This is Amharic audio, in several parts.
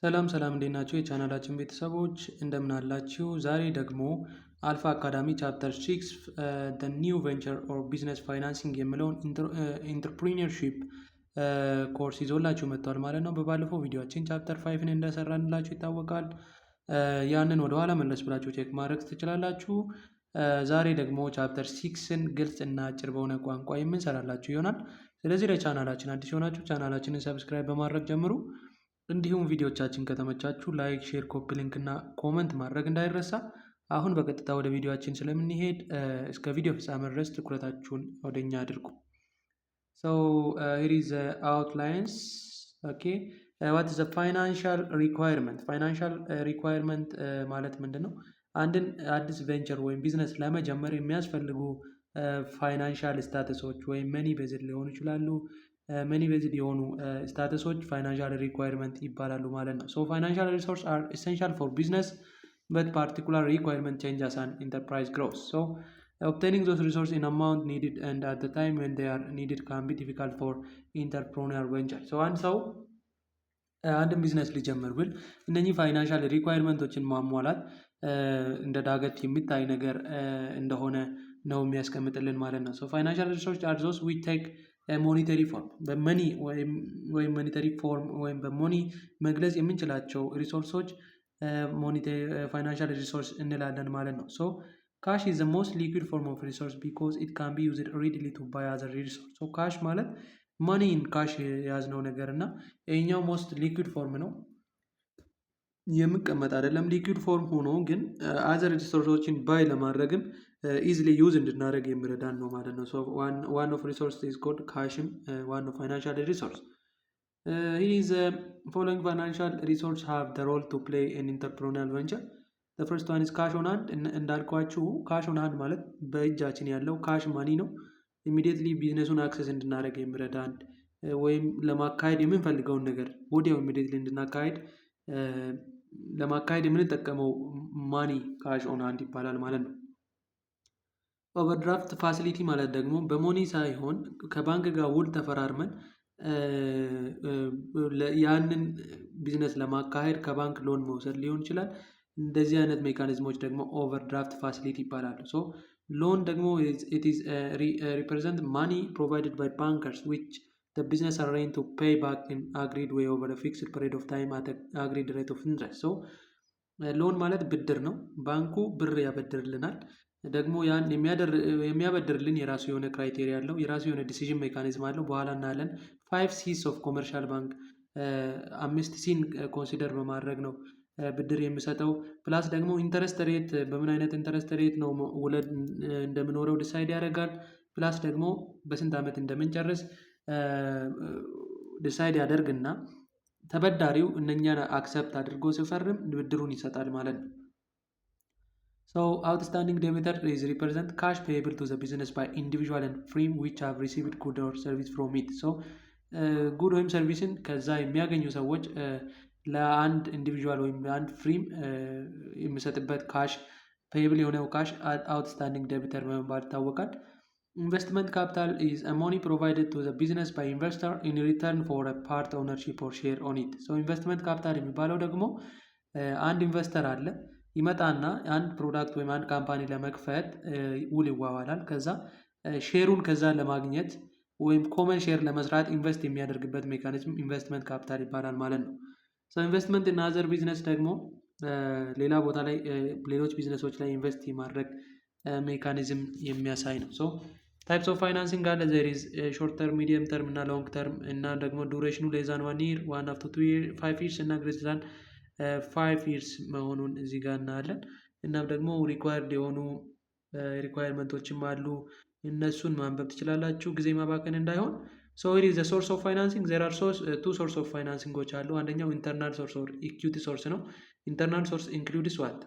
ሰላም እንዴት ናችሁ? የቻናላችን ቤተሰቦች እንደምን አላችሁ? ዛሬ ደግሞ አልፋ አካዳሚ ቻፕተር 6 the new venture or business financing የሚለውን ኢንተርፕሪነርሺፕ ኮርስ ይዞላችሁ መጥቷል ማለት ነው። በባለፈው ቪዲዮአችን ቻፕተር 5ን እንደሰራንላችሁ ይታወቃል። ያንን ወደኋላ መለስ ብላችሁ ቼክ ማድረግ ትችላላችሁ። ዛሬ ደግሞ ቻፕተር 6ን ግልጽ እና አጭር በሆነ ቋንቋ የምንሰራላችሁ ይሆናል። ስለዚህ ለቻናላችን አዲስ የሆናችሁ ቻናላችንን ሰብስክራይብ በማድረግ ጀምሩ። እንዲሁም ቪዲዮቻችን ከተመቻችሁ ላይክ፣ ሼር፣ ኮፒ ሊንክ እና ኮመንት ማድረግ እንዳይረሳ። አሁን በቀጥታ ወደ ቪዲዮአችን ስለምንሄድ እስከ ቪዲዮ ፍጻሜ ድረስ ትኩረታችሁን ወደኛ አድርጉ። So here is the outlines. Okay, what is the financial requirement? Financial requirement ማለት ምንድን ነው? አንድን አዲስ ቬንቸር ወይም ቢዝነስ ለመጀመር የሚያስፈልጉ ፋይናንሻል ስታተሶች ወይም መኒ ቤዝድ ሊሆኑ ይችላሉ። መኒ ቤዝድ የሆኑ ስታተሶች ፋይናንሻል ሪኳየርመንት ይባላሉ ማለት ነው። ሶ ፋይናንሻል ሪሶርስ አር ኤሰንሻል ፎር ቢዝነስ በት ፓርቲኩላር ሪኳየርመንት ቼንጅ አስ አን ኢንተርፕራይዝ ግሮስ። ሶ obtaining those resources in amount needed and at the time when they are needed can be difficult for entrepreneurial venture. So አንድ ሰው አንድን ቢዝነስ ሊጀምር ብል እነኚህ ፋይናንሻል ሪኳየርመንቶችን ማሟላት እንደ ዳገት የሚታይ ነገር እንደሆነ ነው የሚያስቀምጥልን ማለት ነው። ሶ ፋይናንሻል ሪሶርስ አር ዞስ ዊ ቴክ ሞኒተሪ ፎርም በመኒ ወይም ሞኒተሪ ፎርም ወይም በሞኒ መግለጽ የምንችላቸው ሪሶርሶች ፋይናንሻል ሪሶርስ እንላለን ማለት ነው። ሶ ካሽ ኢዝ ዘ ሞስት ሊኩዊድ ፎርም ኦፍ ሪሶርስ ቢኮዝ ኢት ካን ቢ ዩዝድ ሪድሊ ቱ ባይ አዘር ሪሶርስ። ሶ ካሽ ማለት ማኒን ካሽ የያዝነው ነገር እና ይሄኛው ሞስት ሊኩዊድ ፎርም ነው፣ የሚቀመጥ አይደለም። ሊኩዊድ ፎርም ሆኖ ግን አዘር ሪሶርሶችን ባይ ለማድረግም ኢዝሊ ዩዝ እንድናደርግ የሚረዳን ነው ማለት ነው። ሶ ዋን ኦፍ ሪሶርስ ኢዝ ኮልድ ካሽም ዋን ኦፍ ፋይናንሻል ሪሶርስ። ሂዝ ፎሎዊንግ ፋይናንሻል ሪሶርስ ሃቭ ዘ ሮል ቱ ፕሌይ ኢን ኢንተርፕረነሪያል ቬንቸር። ዘ ፈርስት ዋን ኢዝ ካሽ ኦን ሃንድ። እንዳልኳችሁ ካሽ ኦን ሃንድ ማለት በእጃችን ያለው ካሽ ማኒ ነው። ኢሚዲየትሊ ቢዝነሱን አክሰስ እንድናደርግ የሚረዳን ወይም ለማካሄድ የምንፈልገውን ነገር ወዲያው ኢሚዲየትሊ እንድናካሄድ ለማካሄድ የምንጠቀመው ማኒ ካሽ ኦን ሃንድ ይባላል ማለት ነው። ኦቨርድራፍት ፋሲሊቲ ማለት ደግሞ በሞኒ ሳይሆን ከባንክ ጋር ውል ተፈራርመን ያንን ቢዝነስ ለማካሄድ ከባንክ ሎን መውሰድ ሊሆን ይችላል። እንደዚህ አይነት ሜካኒዝሞች ደግሞ ኦቨርድራፍት ፋሲሊቲ ይባላሉ። ሶ ሎን ደግሞ it is represent money provided by bankers which the business arrange to pay back in agreed way over a fixed period of time at an agreed rate of interest. so ሎን ማለት ብድር ነው። ባንኩ ብር ያበድርልናል። ደግሞ ያን የሚያበድርልን የራሱ የሆነ ክራይቴሪያ አለው፣ የራሱ የሆነ ዲሲዥን ሜካኒዝም አለው። በኋላ እናያለን። 5 C's ኦፍ ኮመርሻል ባንክ 5 ሲን ኮንሲደር በማድረግ ነው ብድር የሚሰጠው። ፕላስ ደግሞ ኢንተረስት ሬት በምን አይነት ኢንተረስት ሬት ነው ውለድ እንደምኖረው ዲሳይድ ያደርጋል። ፕላስ ደግሞ በስንት ዓመት እንደምንጨርስ ዲሳይድ ያደርግና ተበዳሪው እነኛን አክሰፕት አድርጎ ሲፈርም ብድሩን ይሰጣል ማለት ነው። So outstanding debtor is represent cash payable to the business by individual and firm which have received good or service from it. So ጉድ ወይም ሰርቪስን ከዛ የሚያገኙ ሰዎች ለአንድ ኢንዲቪዥዋል ወይም ለአንድ ፍሪም የሚሰጥበት ካሽ ፔይብል የሆነው ካሽ አውትስታንዲንግ ዴቢተር በመባል ይታወቃል። ኢንቨስትመንት ካፒታል ኢዝ a money provided to the business by investor in return for a part ownership or share on it. so ኢንቨስትመንት ካፒታል የሚባለው ደግሞ አንድ ኢንቨስተር አለ፣ ይመጣና አንድ ፕሮዳክት ወይም አንድ ካምፓኒ ለመክፈት ውል ይዋዋላል። ከዛ ሼሩን ከዛ ለማግኘት ወይም ኮመን ሼር ለመስራት ኢንቨስት የሚያደርግበት ሜካኒዝም ኢንቨስትመንት ካፒታል ይባላል ማለት ነው። ኢንቨስትመንት እና አዘር ቢዝነስ ደግሞ ሌላ ቦታ ላይ ሌሎች ቢዝነሶች ላይ ኢንቨስት የማድረግ ሜካኒዝም የሚያሳይ ነው። ሶ ታይፕስ ኦፍ ፋይናንሲንግ አለ። ዜር ኢዝ ሾርት ተርም፣ ሚዲየም ተርም እና ሎንግ ተርም እና ደግሞ ዱሬሽኑ ሌስ ዛን 1 year 1 up to 2 years 5 years እና ግሬተር ዛን 5 years መሆኑን እዚህ ጋር እናያለን። እናም ደግሞ ሪኳየርድ የሆኑ ሪኳየርመንቶችም አሉ። እነሱን ማንበብ ትችላላችሁ ጊዜ ማባከን እንዳይሆን። So it is the source of financing. There are two source of financing አሉ። አንደኛው internal source or equity source ነው። internal source includes what?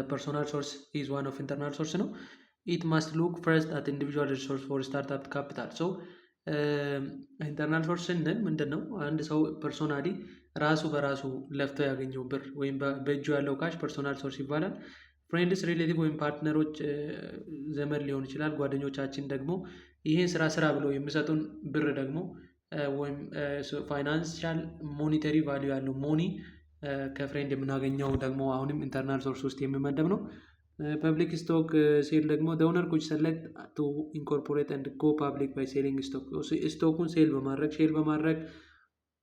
Personal source is one of internal source ነው። It must look first at individual resource for startup capital. So internal source ስንል ምንድን ነው? አንድ ሰው ፐርሶናሊ ራሱ በራሱ ለፍቶ ያገኘው ብር ወይም በእጁ ያለው ካሽ ፐርሶናል ሶርስ ይባላል። ፍሬንድስ፣ ሪሌቲቭ ወይም ፓርትነሮች ዘመድ ሊሆን ይችላል። ጓደኞቻችን ደግሞ ይህን ስራ ብለው የሚሰጡን ብር ደግሞ ወይም ፋይናንሻል ሞኒተሪ ቫሊዩ ያለው ሞኒ ከፍሬንድ የምናገኘው ደግሞ አሁንም ኢንተርናል ሶርስ ውስጥ የሚመደብ ነው። ፐብሊክ ስቶክ ሴል ደግሞ the owner could select to incorporate and go public by selling stock ስቶኩን ሴል በማድረግ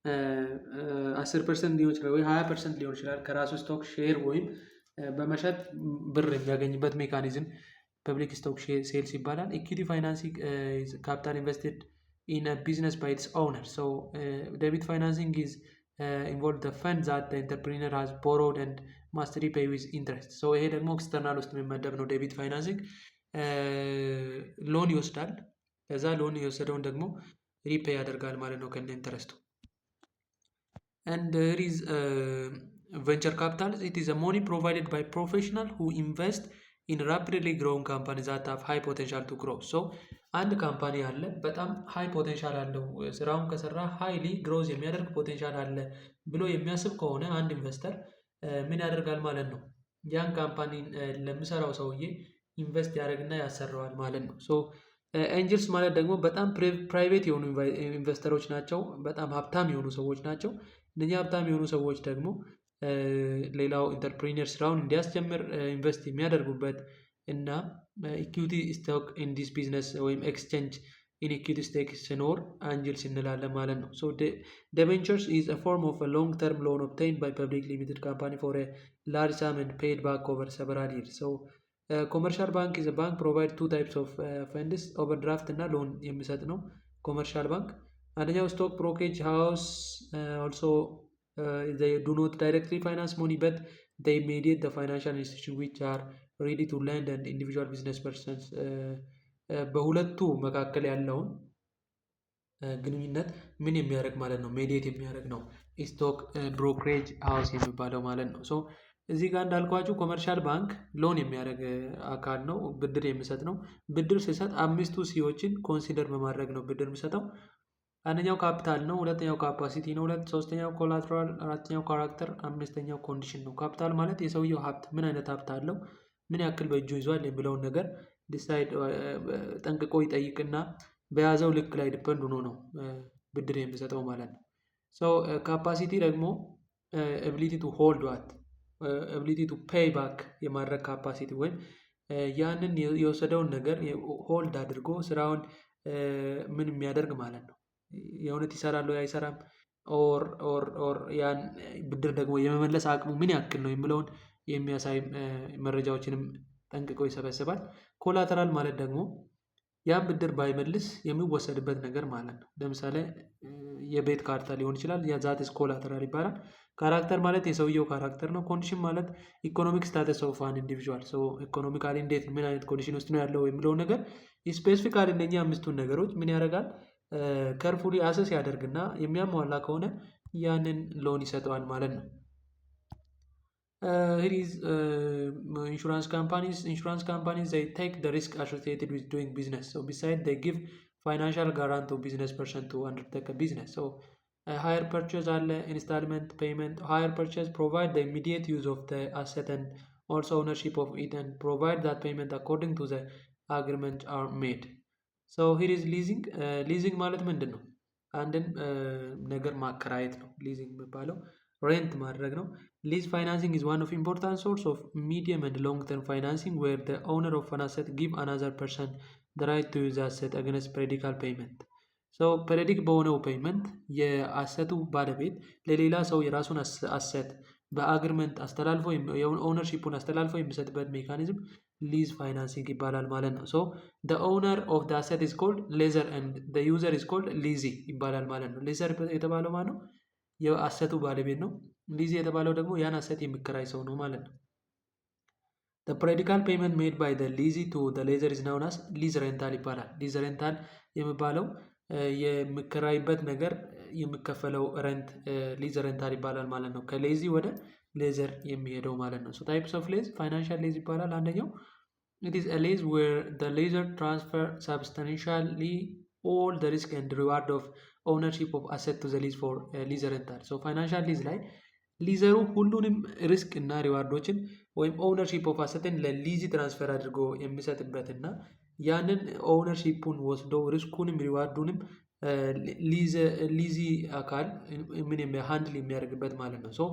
10% ሊሆን ይችላል ወይ 20% ሊሆን ይችላል ከራሱ ስቶክ ሼር ወይም በመሸጥ ብር የሚያገኝበት ሜካኒዝም ፐብሊክ ስቶክ ሴልስ ይባላል። ኢኩዊቲ ፋይናንሲንግ ካፒታል ኢንቨስትድ in a business by its owner. So debit financing is involved the fund that the entrepreneur has borrowed and must repay with interest. So ይሄ ደግሞ ኤክስተርናል ውስጥ የሚመደብ ነው። ዴቢት ፋይናንሲንግ ሎን ይወስዳል፣ ከዛ ሎን የወሰደውን ደግሞ ሪፔይ ያደርጋል ማለት ነው ከነ ኢንተረስቱ። and there is venture capital. It is a money provided by professional who invest in rapidly growing companies that have high potential to grow. So አንድ ካምፓኒ አለ በጣም ሃይ ፖቴንሻል አለው፣ ስራውን ከሰራ ሃይሊ ግሮዝ የሚያደርግ ፖቴንሻል አለ ብሎ የሚያስብ ከሆነ አንድ ኢንቨስተር ምን ያደርጋል ማለት ነው? ያን ካምፓኒ ለሚሰራው ሰውዬ ኢንቨስት ያደርግና ያሰራዋል ማለት ነው። ሶ ኤንጅልስ ማለት ደግሞ በጣም ፕራይቬት የሆኑ ኢንቨስተሮች ናቸው፣ በጣም ሀብታም የሆኑ ሰዎች ናቸው። እነኛ ሀብታም የሆኑ ሰዎች ደግሞ ሌላው ኢንተርፕሪነር ስራውን እንዲያስጀምር ኢንቨስት የሚያደርጉበት እና ኢኩዊቲ ስቶክ ኢን ዲስ ቢዝነስ ወይም ኤክስቼንጅ ኢን ኢኩዊቲ ስቴክ ሲኖር አንጅልስ እንላለን ማለት ነው። ሶ ዲቤንቸርስ ኢዝ አ ፎርም ኦፍ ሎንግ ተርም ሎን ኦብቴይንድ ባይ ፐብሊክ ሊሚትድ ካምፓኒ ፎር ኤ ላርጅ ሳም ኤንድ ፔይድ ባክ ኦቨር ሰቨራል ይርስ። ሶ ኮመርሻል ባንክ ኢዝ ባንክ ፕሮቫይድ ቱ ታይፕስ ኦፍ ፈንድስ ኦቨርድራፍት እና ሎን የሚሰጥ ነው ኮመርሻል ባንክ። አንደኛው ስቶክ ብሮኬጅ ሃውስ ኦልሶ they do not directly finance money but they mediate the financial institution which are ready to lend and individual business persons በሁለቱ መካከል ያለውን ግንኙነት ምን የሚያደርግ ማለት ነው? ሜዲየት የሚያደርግ ነው ስቶክ ብሮክሬጅ ሃውስ የሚባለው ማለት ነው። ሶ እዚህ ጋር እንዳልኳችሁ ኮመርሻል ባንክ ሎን የሚያደርግ አካል ነው፣ ብድር የሚሰጥ ነው። ብድር ሲሰጥ 5 ሲዎችን ኮንሲደር በማድረግ ነው ብድር የሚሰጠው። አንደኛው ካፒታል ነው፣ ሁለተኛው ካፓሲቲ ነው፣ ሶስተኛው ኮላትራል፣ አራተኛው ካራክተር፣ አምስተኛው ኮንዲሽን ነው። ካፒታል ማለት የሰውየው ሀብት ምን አይነት ሀብት አለው፣ ምን ያክል በእጁ ይዟል የሚለውን ነገር ዲሳይድ ጠንቅቆ ይጠይቅና በያዘው ልክ ላይ ዲፔንድ ሆኖ ነው ብድር የሚሰጠው ማለት ነው። ሶ ካፓሲቲ ደግሞ ኤቢሊቲ ቱ ሆልድ ዋት ኤቢሊቲ ቱ ፔይ ባክ የማድረግ ካፓሲቲ ወይም ያንን የወሰደውን ነገር ሆልድ አድርጎ ስራውን ምን የሚያደርግ ማለት ነው። የእውነት ይሰራል ወይ አይሰራም፣ ኦር ያን ብድር ደግሞ የመመለስ አቅሙ ምን ያክል ነው የሚለውን የሚያሳይ መረጃዎችንም ጠንቅቆ ይሰበስባል። ኮላተራል ማለት ደግሞ ያን ብድር ባይመልስ የሚወሰድበት ነገር ማለት ነው። ለምሳሌ የቤት ካርታ ሊሆን ይችላል፣ ዛትስ ኮላተራል ይባላል። ካራክተር ማለት የሰውየው ካራክተር ነው። ኮንዲሽን ማለት ኢኮኖሚክ ስታተስ ኦፍ አን ኢንዲቪዥዋል፣ ሶ ኢኮኖሚካሊ እንዴት ምን አይነት ኮንዲሽን ውስጥ ነው ያለው የሚለውን ነገር ስፔሲፊካሊ እነኛ 5ቱን ነገሮች ምን ያደርጋል ከርፉሊ አሰስ ያደርግና የሚያሟላ ከሆነ ያንን ሎን ይሰጠዋል ማለት ነው። here is insurance companies they take the risk associated with doing business, so besides they give financial guarantee to business person to undertake a business. So hire purchase አለ installment payment. Hire purchase provide the immediate use of the asset and also ownership of it and provide that payment according to the agreement are made. ሶ ሂር ኢዝ ሊዚንግ። ሊዚንግ ማለት ምንድን ነው? አንድን ነገር ማከራየት ነው ሊዚንግ የሚባለው፣ ሬንት ማድረግ ነው። ሊዝ ፋይናንሲንግ ኢዝ ዋን ኦፍ ኢምፖርታንት ሶርስ ኦፍ ሚዲየም ኤንድ ሎንግ ተርም ፋይናንሲንግ ዌር ዘ ኦውነር ኦፍ አን አሴት ጊቭ አናዘር ፐርሰን ዘ ራይት ቱ ዩዝ አሴት አገንስት ፔሪዲካል ፔይመንት። ሶ ፔሪዲክ በሆነው ፔይመንት የአሰቱ ባለቤት ለሌላ ሰው የራሱን አሴት በአግሪመንት አስተላልፎ ኦውነርሺፑን አስተላልፎ የሚሰጥበት ሜካኒዝም ሊዝ ፋይናንሲንግ ይባላል ማለት ነው። ሶ the owner of the asset is called lessor and the user is called leasee ይባላል ማለት ነው። ሌዘር የተባለው ማለት ነው የአሰቱ ባለቤት ነው። ሊዚ የተባለው ደግሞ ያን አሰት የሚከራይ ሰው ነው ማለት ነው። the periodical payment made by the leasee to the lessor is known as lease rental ይባላል። ሊዝ ሬንታል የሚባለው የሚከራይበት ነገር የሚከፈለው ረንት ሊዝ ሬንታል ይባላል ማለት ነው። ከሌዚ ወደ ሌዘር የሚሄደው ማለት ነው። ሶ ታይፕስ ኦፍ ሌዝ ፋይናንሻል ሌዝ ይባላል። አንደኛው it is a lease where the lessor transfer substantially all the risk and reward of ownership of asset to the lease for lease rental. so financial lease ላይ ሊዘሩ ሁሉንም ሪስክ እና ሪዋርዶችን ወይም ኦውነርሺፕ ኦፍ አሰትን ለሊዚ ትራንስፈር አድርጎ የሚሰጥበት እና ያንን ኦውነርሺፑን ወስዶ ሪስኩንም ሪዋርዱንም ሊዚ አካል ምን ሃንድል የሚያደርግበት ማለት ነው። ሶ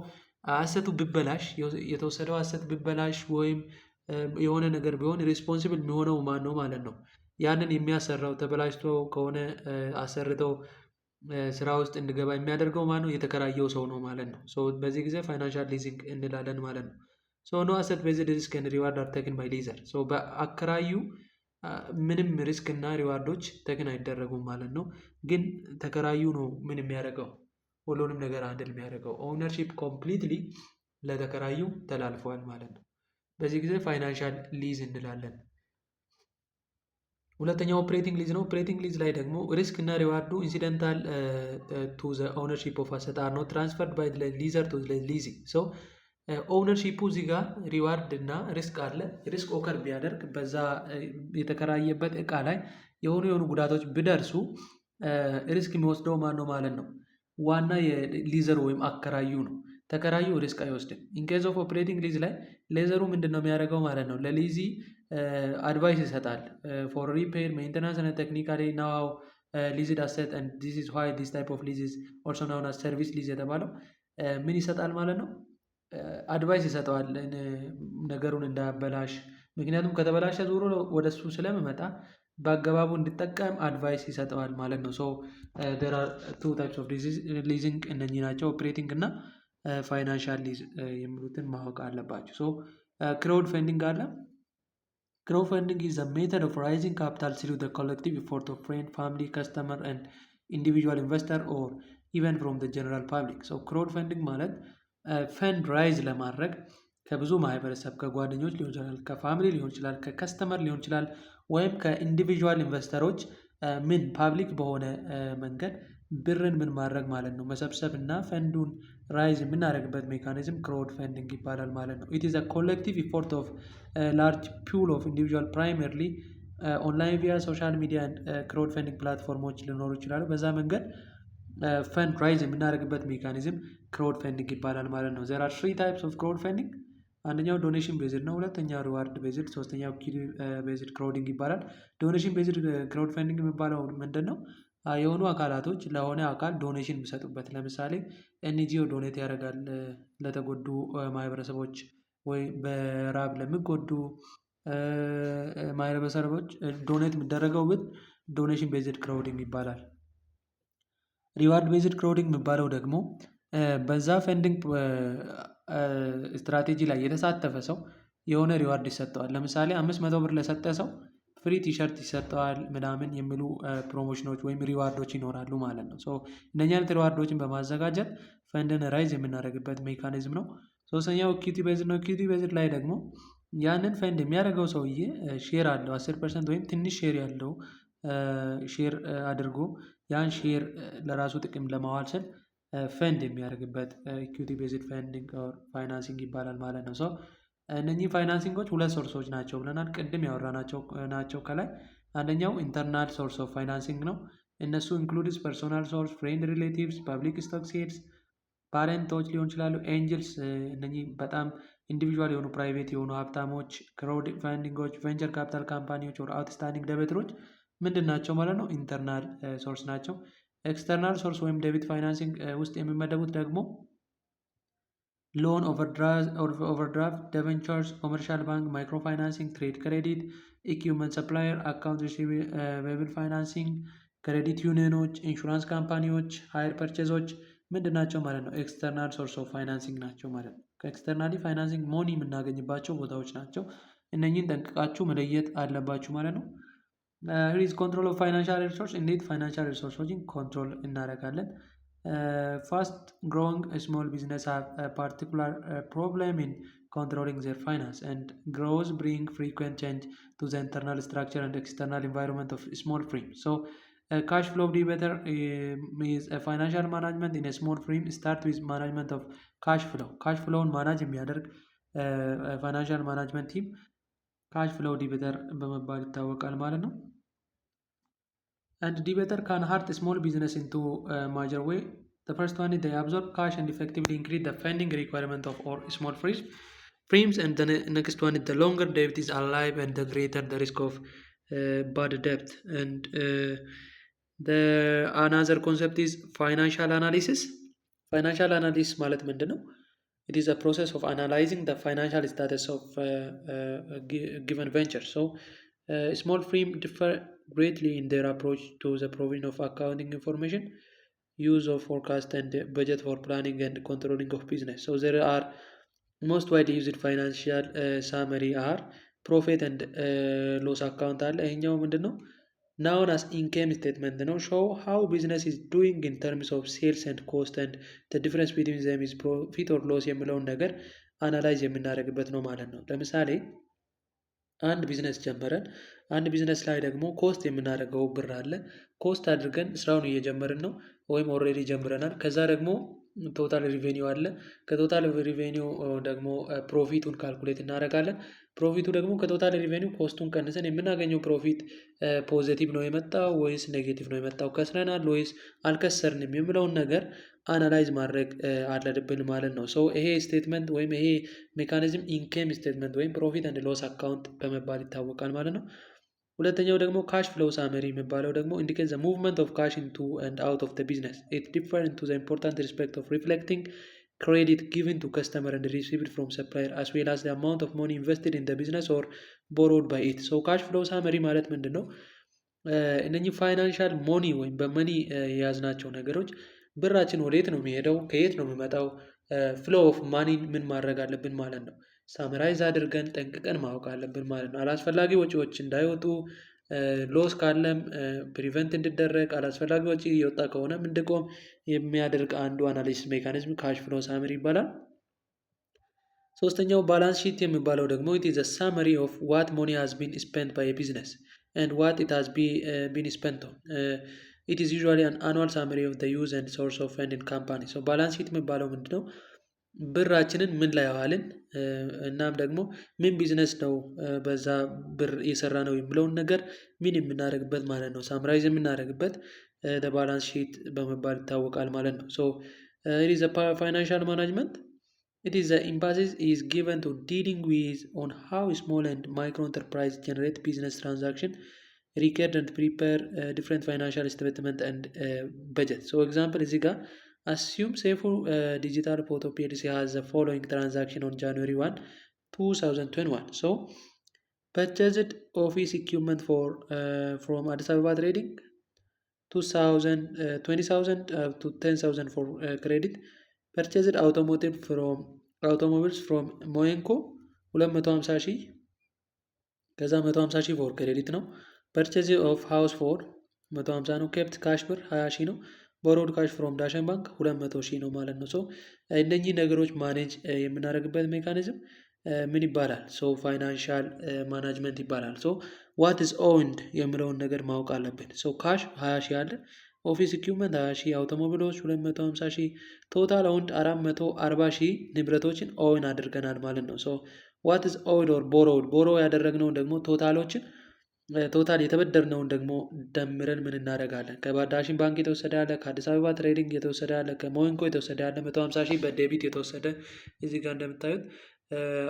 አሰቱ ቢበላሽ የተወሰደው አሰት ቢበላሽ ወይም የሆነ ነገር ቢሆን ሪስፖንሲብል የሚሆነው ማን ነው ማለት ነው። ያንን የሚያሰራው ተበላሽቶ ከሆነ አሰርተው ስራ ውስጥ እንዲገባ የሚያደርገው ማን ነው? የተከራየው ሰው ነው ማለት ነው። ሶ በዚህ ጊዜ ፋይናንሻል ሊዚንግ እንላለን ማለት ነው። ሶ ኖ አሰት ቤዝድ ሪስክ ኤንድ ሪዋርድ አር ቴክን ባይ ሊዘር። ሶ በአከራዩ ምንም ሪስክ እና ሪዋርዶች ተክን አይደረጉም ማለት ነው። ግን ተከራዩ ነው ምን የሚያደርገው ሁሉንም ነገር አንድል የሚያደርገው። ኦውነርሺፕ ኮምፕሊትሊ ለተከራዩ ተላልፈዋል ማለት ነው። በዚህ ጊዜ ፋይናንሻል ሊዝ እንላለን። ሁለተኛው ኦፕሬቲንግ ሊዝ ነው። ኦፕሬቲንግ ሊዝ ላይ ደግሞ ሪስክ እና ሪዋርዱ ኢንሲደንታል ቱ ዘ ኦውነርሺፕ ኦፍ አሰት አር ኖት ትራንስፈርድ ባይ ሊዘር ቱ ሊዚ። ሶ ኦውነርሺፑ እዚህ ጋር ሪዋርድ እና ሪስክ አለ። ሪስክ ኦከር ቢያደርግ በዛ የተከራየበት እቃ ላይ የሆኑ ጉዳቶች ቢደርሱ ሪስክ የሚወስደው ማን ነው ማለት ነው? ዋና የሊዘሩ ወይም አከራዩ ነው። ተከራዩ ሪስክ አይወስድም። ኢንኬዝ ኦፍ ኦፕሬቲንግ ሊዝ ላይ ሌዘሩ ምንድን ነው የሚያደርገው ማለት ነው? ለሊዚ አድቫይስ ይሰጣል ፎር ሪፔር ሜንቴናንስ እና ቴክኒካሊ ናው ሊዝድ አሰት ኤንድ ዲስ ኢዝ ዋይ ዲስ ታይፕ ኦፍ ሊዝ ኢዝ ኦልሶ ናውን አስ ሰርቪስ ሊዝ የተባለው ምን ይሰጣል ማለት ነው? አድቫይስ ይሰጠዋል ነገሩን እንዳያበላሽ። ምክንያቱም ከተበላሸ ዞሮ ወደ እሱ ስለሚመጣ በአገባቡ እንዲጠቀም አድቫይስ ይሰጠዋል ማለት ነው። ሶ ዴር አር ቱ ታይፕስ ኦፍ ሊዚንግ እነኚህ ናቸው፣ ኦፕሬቲንግ እና ፋይናንሻል ሊዝ የሚሉትን ማወቅ አለባቸው። ሶ ክራውድ ፈንዲንግ አለ። ክራውድ ፈንዲንግ ኢዝ a method of raising capital through the collective effort of friend, family, customer and individual investor or even from the general public. so ክራውድ ፈንዲንግ ማለት ፈንድ ራይዝ ለማድረግ ከብዙ ማህበረሰብ ከጓደኞች ሊሆን ይችላል፣ ከፋሚሊ ሊሆን ይችላል፣ ከከስተመር ሊሆን ይችላል፣ ወይም ከኢንዲቪዥዋል ኢንቨስተሮች ምን ፓብሊክ በሆነ መንገድ ብርን ምን ማድረግ ማለት ነው መሰብሰብ እና ፈንዱን ራይዝ የምናደርግበት ሜካኒዝም ክራውድ ፈንዲንግ ይባላል ማለት ነው። ኢት ኢዝ አ ኮሌክቲቭ ኢፎርት ኦፍ ላርጅ ፑል ኦፍ ኢንዲቪዥዋል ፕራይመርሊ ኦንላይን ቪያ ሶሻል ሚዲያ ክራውድ ፈንዲንግ ፕላትፎርሞች ሊኖሩ ይችላሉ። በዛ መንገድ ፈንድ ራይዝ የምናደርግበት ሜካኒዝም ክራውድ ፈንዲንግ ይባላል ማለት ነው። ዜር አር 3 ታይፕስ ኦፍ ክራውድ ፈንዲንግ። አንደኛው ዶኔሽን ቤዝድ ነው። ሁለተኛው ሪዋርድ ቤዝድ፣ ሶስተኛው ኪድ ቤዝድ ክራውዲንግ ይባላል። ዶኔሽን ቤዝድ ክራውድ ፈንዲንግ የሚባለው ምንድን ነው? የሆኑ አካላቶች ለሆነ አካል ዶኔሽን የሚሰጡበት። ለምሳሌ ኤንጂኦ ዶኔት ያደርጋል ለተጎዱ ማህበረሰቦች ወይ በራብ ለሚጎዱ ማህበረሰቦች ዶኔት የሚደረገው ብት ዶኔሽን ቤዝድ ክራውዲንግ ይባላል። ሪዋርድ ቤዝድ ክራውዲንግ የሚባለው ደግሞ በዛ ፈንዲንግ ስትራቴጂ ላይ የተሳተፈ ሰው የሆነ ሪዋርድ ይሰጠዋል። ለምሳሌ 500 ብር ለሰጠ ሰው ፍሪ ቲሸርት ይሰጠዋል ምናምን የሚሉ ፕሮሞሽኖች ወይም ሪዋርዶች ይኖራሉ ማለት ነው። እነዚህ አይነት ሪዋርዶችን በማዘጋጀት ፈንድን ራይዝ የምናደርግበት ሜካኒዝም ነው። ሶስተኛው ኢኩዊቲ ቤዝድ ነው። ኢኩዊቲ ቤዝድ ላይ ደግሞ ያንን ፈንድ የሚያደርገው ሰውዬ ሼር አለው 10% ወይም ትንሽ ሼር ያለው ሼር አድርጎ ያን ሼር ለራሱ ጥቅም ለማዋል ስል ፈንድ የሚያደርግበት ኢኩዊቲ ቤዝድ ፈንዲንግ ኦር ፋይናንሲንግ ይባላል ማለት ነው። እነኚህ ፋይናንሲንጎች ሁለት ሶርሶች ናቸው ብለናል። ቅድም ያወራናቸው ናቸው ከላይ። አንደኛው ኢንተርናል ሶርስ ኦፍ ፋይናንሲንግ ነው። እነሱ ኢንክሉድስ ፐርሶናል ሶርስ፣ ፍሬንድ ሪሌቲቭስ፣ ፐብሊክ ስቶክ ሴድስ፣ ፓሬንቶች ሊሆን ይችላሉ፣ ኤንጅልስ። እነኚህ በጣም ኢንዲቪዥዋል የሆኑ ፕራይቬት የሆኑ ሀብታሞች፣ ክራውድ ፋንዲንጎች፣ ቬንቸር ካፒታል ካምፓኒዎች ወር አውትስታንዲንግ ደቤተሮች ምንድን ናቸው ማለት ነው? ኢንተርናል ሶርስ ናቸው። ኤክስተርናል ሶርስ ወይም ዴቢት ፋይናንሲንግ ውስጥ የሚመደቡት ደግሞ ሎን፣ ኦቨርድራፍት፣ ደቨንቸርስ፣ ኮመርሻል ባንክ፣ ማይክሮ ፋይናንሲንግ፣ ትሬድ ክሬዲት፣ ኢኩዊፕመንት ሰፕላየር፣ አካውንት ሪሲቬብል ፋይናንሲንግ፣ ክሬዲት ዩኒየኖች፣ ኢንሹራንስ ካምፓኒዎች፣ ሃየር ፐርቼዞች ምንድን ናቸው ማለት ነው? ኤክስተርናል ሶርስ ኦፍ ፋይናንሲንግ ናቸው ማለት ነው። ከኤክስተርናሊ ፋይናንሲንግ ሞኒ የምናገኝባቸው ቦታዎች ናቸው። እነኚህን ጠንቅቃችሁ መለየት አለባችሁ ማለት ነው። ሪዝ ኮንትሮል ኦፍ ፋይናንሻል ሪሶርስ። እንዴት ፋይናንሻል ሪሶርሶችን ኮንትሮል እናደርጋለን? ፋስት ግሮዊንግ ስሞል ቢዝነስ ሃቭ ፓርቲኩላር ፕሮብለም ኢን controlling their finance, and growth bring frequent change to the internal structure and external environment of small firm. So cash flow better is a financial management in a small firm start with management of cash flow. cash flow manage የሚያደርግ ፋይናንሻል ማናጅመንት ቲም ካሽ ፍሎው ዲቤተር በመባል ይታወቃል ማለት ነው። and debater can hurt small business into a major way. The first one is they absorb cash and effectively increase the funding requirement of all small firms, and the next one is the longer debt is alive and the greater the risk of bad debt, and አናዘር ኮንሰፕት ኢዝ ፋይናንሻል አናሊሲስ። ፋይናንሻል አናሊሲስ ማለት ምንድን ነው? It is a process of analyzing the financial status of given venture. So, small firms differ greatly in their approach to the provision of accounting information, use of forecast and budget for planning and controlling of business. So, there are most widely used financial summary are profit and loss account አለ። ይሄኛው ምንድን ነው? Known as income statement ነው። show how business is doing in terms of sales and cost and the difference between them is profit or loss የሚለውን ነገር አናላይዝ የምናደርግበት ነው ማለት ነው። ለምሳሌ አንድ ቢዝነስ ጀመረን፣ አንድ ቢዝነስ ላይ ደግሞ ኮስት የምናደርገው ብር አለ። ኮስት አድርገን ስራውን እየጀመርን ነው ወይም ኦልሬዲ ጀምረናል። ከዛ ደግሞ ቶታል ሪቬኒው አለ። ከቶታል ሪቬኒው ደግሞ ፕሮፊቱን ካልኩሌት እናደርጋለን። ፕሮፊቱ ደግሞ ከቶታል ሪቬኒው ኮስቱን ቀንሰን የምናገኘው ፕሮፊት ፖዚቲቭ ነው የመጣው ወይስ ኔጌቲቭ ነው የመጣው፣ ከስረናል ወይስ አልከሰርንም የሚለውን ነገር አናላይዝ ማድረግ አለብን ማለት ነው። ሶ ይሄ ስቴትመንት ወይም ይሄ ሜካኒዝም ኢንኬም ስቴትመንት ወይም ፕሮፊት አንድ ሎስ አካውንት በመባል ይታወቃል ማለት ነው። ሁለተኛው ደግሞ ካሽ ፍሎው ሳመሪ የሚባለው ደግሞ ኢንዲኬት ዘ ሙቭመንት ኦፍ ካሽ ኢንቱ ኤንድ አውት ኦፍ ዘ ቢዝነስ ኢት ዲፈር ኢንቱ ዘ ኢምፖርታንት ሪስፔክት ኦፍ ሪፍሌክቲንግ credit given to customer and received from supplier as well as the amount of money invested in the business or borrowed by it. So cash flow summary ማለት ምንድን ነው? እነኚህ ፋይናንሻል ሞኒ ወይም በመኒ የያዝናቸው ነገሮች ብራችን ወዴት ነው የሚሄደው፣ ከየት ነው የሚመጣው፣ ፍሎ ኦፍ ማኒን ምን ማድረግ አለብን ማለት ነው። ሳምራይዝ አድርገን ጠንቅቀን ማወቅ አለብን ማለት ነው። አላስፈላጊ ወጪዎች እንዳይወጡ፣ ሎስ ካለም ፕሪቨንት እንዲደረግ፣ አላስፈላጊ ወጪ እየወጣ ከሆነም እንዲቆም የሚያደርግ አንዱ አናሊሲስ ሜካኒዝም ካሽ ፍሎ ሳመሪ ይባላል። ሶስተኛው ባላንስ ሺት የሚባለው ደግሞ it is a summary of what money has been spent by a business and what it has been spent on. It is usually an annual summary of the use and source of fund in company. So ባላንስ ሺት የሚባለው ምንድነው? ብራችንን ምን ላይ አዋልን፣ እናም ደግሞ ምን ቢዝነስ ነው በዛ ብር እየሰራ ነው የሚለውን ነገር ምን የምናደርግበት ማለት ነው። ሳምራይዝ የምናደርግበት ባላንስ ሺት በመባል ይታወቃል ማለት ነው። ሶ it is a financial management. It is the emphasis is given to dealing with on how small and micro enterprise generate business transaction, record and prepare different financial statement and budget. So example is ጋር assume Seifu digital photo PLC has the following transaction on January 1, 2021. So purchased office equipment for from Addis Ababa Trading 20,000 to 10,000 for credit. Purchased automobiles from Moenco 250 ሺህ ከዛ 150 ሺህ ፎር ክሬዲት ነው። ፐርቼዝ ኦፍ ሃውስ ፎር 150 ነው። ኬፕት ካሽ ብር 20 ሺህ ነው። ቦሮድ ካሽ ፍሮም ዳሽን ባንክ 200 ሺህ ነው ማለት ነው። ሶ እነኚህ ነገሮች ማኔጅ የምናደርግበት ሜካኒዝም ምን ይባላል? ሶ ፋይናንሻል ማናጅመንት ይባላል። ሶ ዋት ኢዝ ኦውንድ የሚለውን ነገር ማወቅ አለብን። ሶ ካሽ 20 ሺህ አለ። ኦፊስ ኢኩዊፕመንት 20 ሺህ፣ አውቶሞቢሎች 250 ሺህ፣ ቶታል አውንድ 440 ሺህ ንብረቶችን ኦውን አድርገናል ማለት ነው። ሶ ዋት ኢዝ ኦውድ ኦር ቦሮውድ፣ ቦሮ ያደረግነውን ደግሞ ቶታሎችን ቶታል የተበደርነውን ደግሞ ደምረን ምን እናደርጋለን? ከዳሽን ባንክ የተወሰደ ያለ፣ ከአዲስ አበባ ትሬዲንግ የተወሰደ ያለ፣ ከሞይንኮ የተወሰደ ያለ 150 ሺህ በዴቢት የተወሰደ እዚህ ጋር እንደምታዩት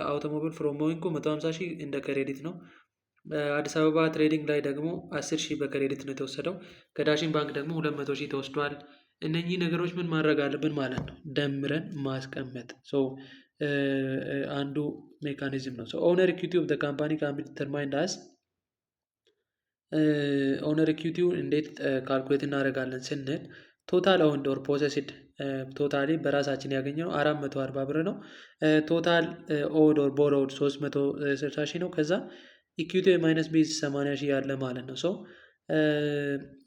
አውቶሞቢል ፍሮም ሞይንኮ 150 ሺህ እንደ ክሬዲት ነው። አዲስ አበባ ትሬዲንግ ላይ ደግሞ 10 ሺህ በክሬዲት ነው የተወሰደው። ከዳሽን ባንክ ደግሞ 200 ሺህ ተወስዷል። እነኚህ ነገሮች ምን ማድረግ አለብን ማለት ነው? ደምረን ማስቀመጥ። አንዱ ሜካኒዝም ነው። ኦውነር ኢኩዊቲ ኦፍ ዘ ካምፓኒ ካን ቢ ዲተርማይንድ አስ ኦውነር ኢኩዊቲው እንዴት ካልኩሌት እናደርጋለን ስንል ቶታል ኦውንድ ኦር ፖሰስድ ቶታሊ በራሳችን ያገኘነው 440 ብር ነው። ቶታል ኦውድ ኦር ቦሮውድ 360 ሺህ ነው። ከዛ ኢኩዊቲ ማይነስ ቤዝ 80 ሺህ ያለ ማለት ነው።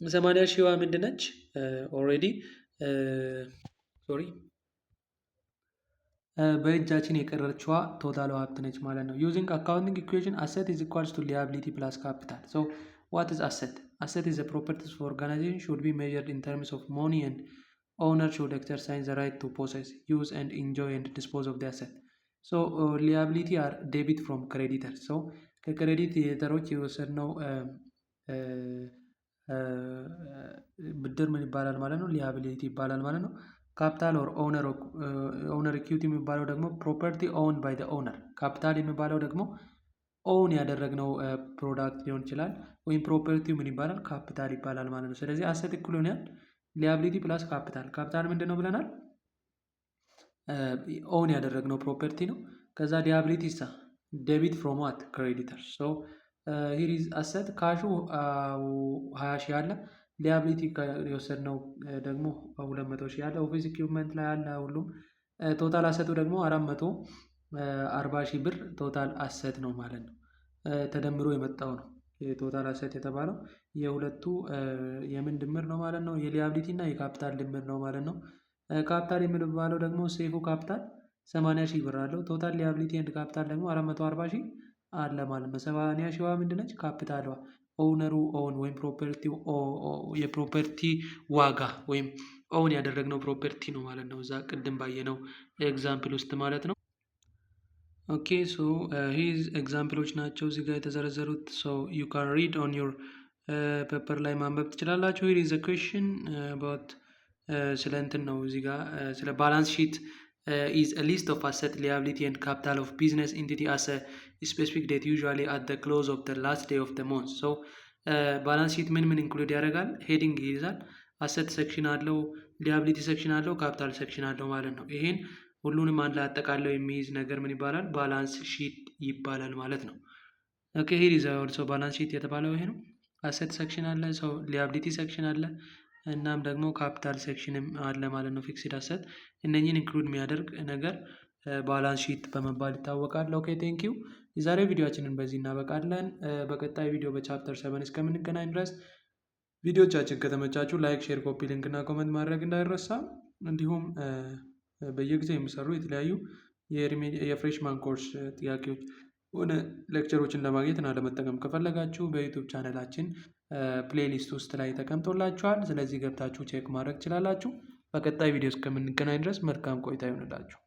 80 ሺህዋ ምንድነች? ኦልሬዲ በእጃችን የቀረችዋ ቶታል ሀብት ነች ማለት ነው። ዩዚንግ አካውንቲንግ ኢኩዌሽን አሰት ኢዝ ኢኳልስ ቱ ሊያቢሊቲ ፕላስ ካፒታል። ሶ ዋት ኢዝ አሰት? አሰት ኢዝ ፕሮፐርቲስ ኦፍ ኦርጋናይዜሽን ሹድ ቢ ሜዠርድ ኢን ተርምስ ኦፍ ሞኒ ኤንድ ኦውነር ሹድ ኤክሰርሳይዝ ዘ ራይት ቱ ፖሰስ ዩዝ ኤንድ ኢንጆይ ኤንድ ዲስፖዝ ኦፍ ዘ አሰት። ሶ ሊያቢሊቲ አር ዴቢት ፍሮም ክሬዲተር። ሶ ከክሬዲተሮች የወሰድነው ብድር ምን ይባላል ማለት ነው? ሊያቢሊቲ ይባላል ማለት ነው። ካፒታል ኦር ኦውነር ኢኩዊቲ የሚባለው ደግሞ ፕሮፐርቲ ኦውንድ ባይ ዘ ኦውነር። ካፒታል የሚባለው ደግሞ ኦውን ያደረግነው ፕሮዳክት ሊሆን ይችላል ወይም ፕሮፐርቲው ምን ይባላል? ካፒታል ይባላል ማለት ነው። ስለዚህ አሰት እኩል ይሆናል ሊያቢሊቲ ፕላስ ካፒታል። ካፒታል ምንድን ነው ብለናል? ኦውን ያደረግነው ፕሮፐርቲ ነው። ከዛ ሊያቢሊቲ ሳ ዴቢት ፍሮም ዋት ክሬዲተር። ሶ ሂር ኢዝ አሰት ካሹ 20 ሺህ አለ። ሊያቢሊቲ የወሰድነው ደግሞ 200 ሺህ አለ። ኦፊስ ኢኩዊፕመንት ላይ አለ ሁሉም። ቶታል አሰቱ ደግሞ 440 ሺህ ብር ቶታል አሰት ነው ማለት ነው። ተደምሮ የመጣው ነው የቶታል አሰት የተባለው የሁለቱ የምን ድምር ነው ማለት ነው? የሊያቢሊቲ እና የካፒታል ድምር ነው ማለት ነው። ካፒታል የሚባለው ደግሞ ሴፉ ካፒታል 80 ሺህ ብር አለው። ቶታል ሊያቢሊቲ ኤንድ ካፒታል ደግሞ 440 ሺህ አለ ማለት ነው። 80 ሺህዋ ምንድነች? ካፒታሏ ኦውነሩ ኦውን ወይም ፕሮፐርቲው የፕሮፐርቲ ዋጋ ወይም ኦውን ያደረግነው ፕሮፐርቲ ነው ማለት ነው። እዛ ቅድም ባየነው ኤግዛምፕል ውስጥ ማለት ነው። ኦኬ ሶ ሂዝ ኤግዛምፕሎች ናቸው እዚህ ጋር የተዘረዘሩት። ሶ ዩ ካን ሪድ ኦን ዮር ፔፐር ላይ ማንበብ ትችላላችሁ። ሂር ኢዝ ኩዌሽን አባውት ስለ እንትን ነው እዚህ ጋር ስለ ባላንስ ሺት ኢዝ አ ሊስት ኦፍ አሰት ሊያቢሊቲ ኤንድ ካፒታል ኦፍ ቢዝነስ ኢንቲቲ አስ ስፔሲፊክ ዴት ዩዥዋሊ አት ዘ ክሎዝ ኦፍ ዘ ላስት ዴይ ኦፍ ዘ ሞንዝ። ሶ ባላንስ ሺት ምን ምን ኢንክሉድ ያደርጋል? ሄዲንግ ይይዛል። አሰት ሴክሽን አለው፣ ሊያቢሊቲ ሴክሽን አለው፣ ካፒታል ሴክሽን አለው ማለት ነው። ይሄን ሁሉንም አንድ ላይ አጠቃለው የሚይዝ ነገር ምን ይባላል? ባላንስ ሺት ይባላል ማለት ነው። ኦኬ ሂር ኢዝ ኦልሶ ባላንስ ሺት የተባለው ይሄ ነው። አሰት ሴክሽን አለ፣ ሰው ሊያቢሊቲ ሴክሽን አለ፣ እናም ደግሞ ካፒታል ሴክሽንም አለ ማለት ነው። ፊክስድ አሰት እነኚህን ኢንክሉድ የሚያደርግ ነገር ባላንስ ሺት በመባል ይታወቃል። ኦኬ ቴንክ ዩ። የዛሬው ቪዲዮአችንን በዚህ እናበቃለን። በቀጣይ ቪዲዮ በቻፕተር 7 እስከምንገናኝ ድረስ ቪዲዮቻችን ከተመቻችሁ ላይክ፣ ሼር፣ ኮፒ ሊንክ እና ኮመንት ማድረግ እንዳይረሳ። እንዲሁም በየጊዜው የሚሰሩ የተለያዩ የፍሬሽማን ኮርስ ጥያቄዎች ሆነ ሌክቸሮችን ለማግኘት እና ለመጠቀም ከፈለጋችሁ በዩቱብ ቻነላችን ፕሌሊስት ውስጥ ላይ ተቀምጦላችኋል። ስለዚህ ገብታችሁ ቼክ ማድረግ ትችላላችሁ። በቀጣይ ቪዲዮ እስከምንገናኝ ድረስ መልካም ቆይታ ይሆንላችሁ።